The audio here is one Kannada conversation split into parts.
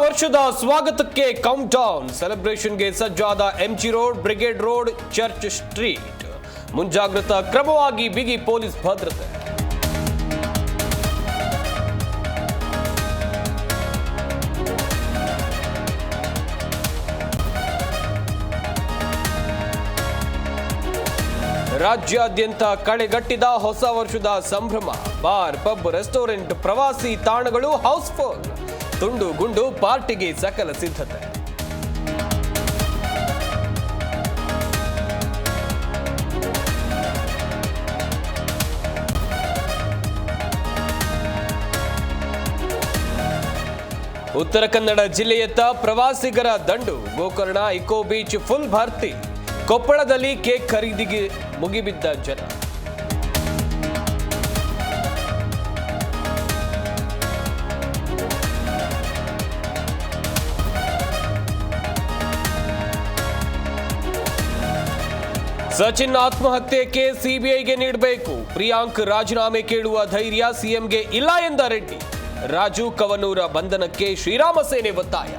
ವರ್ಷದ ಸ್ವಾಗತಕ್ಕೆ ಕೌಂಟ್ ಡೌನ್ ಸೆಲೆಬ್ರೇಷನ್ಗೆ ಸಜ್ಜಾದ MG road, brigade road, church street. ಮುಂಜಾಗ್ರತಾ ಕ್ರಮವಾಗಿ ಬಿಗಿ ಪೊಲೀಸ್ ಭದ್ರತೆ. ರಾಜ್ಯಾದ್ಯಂತ ಕಳೆಗಟ್ಟಿದ ಹೊಸ ವರ್ಷದ ಸಂಭ್ರಮ. ಬಾರ್, ಪಬ್, ರೆಸ್ಟೋರೆಂಟ್, ಪ್ರವಾಸಿ ತಾಣಗಳು ಹೌಸ್ಫುಲ್. ತುಂಡು ಗುಂಡು ಪಾರ್ಟಿಗೆ ಸಕಲ ಸಿದ್ಧತೆ. ಉತ್ತರ ಕನ್ನಡ ಜಿಲ್ಲೆಯತ್ತ ಪ್ರವಾಸಿಗರ ದಂಡು. ಗೋಕರ್ಣ ಇಕೋ ಬೀಚ್ ಫುಲ್ ಭರ್ತಿ. ಕೊಪ್ಪಳದಲ್ಲಿ ಕೇಕ್ ಖರೀದಿಗೆ ಮುಗಿಬಿದ್ದ ಜನ. ಸಚಿನ್ ಆತ್ಮಹತ್ಯೆಗೆ ಸಿಬಿಐಗೆ ನೀಡಬೇಕು. ಪ್ರಿಯಾಂಕ್ ರಾಜೀನಾಮೆ ಕೇಳುವ ಧೈರ್ಯ ಸಿಎಂಗೆ ಇಲ್ಲ ಎಂದ ರೆಡ್ಡಿ. ರಾಜು ಕವನೂರ ಬಂಧನಕ್ಕೆ ಶ್ರೀರಾಮ ಸೇನೆ ಒತ್ತಾಯ.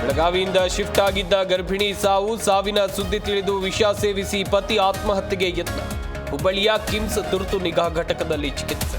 ಬೆಳಗಾವಿಯಿಂದ ಶಿಫ್ಟ್ ಆಗಿದ್ದ ಗರ್ಭಿಣಿ ಸಾವು. ಸಾವಿನ ಸುದ್ದಿ ತಿಳಿದು ವಿಷ ಸೇವಿಸಿ ಪತಿ ಆತ್ಮಹತ್ಯೆಗೆ ಯತ್ನ. ಹುಬ್ಬಳ್ಳಿಯ ಕಿಮ್ಸ್ ತುರ್ತು ನಿಗಾ ಘಟಕದಲ್ಲಿ ಚಿಕಿತ್ಸೆ.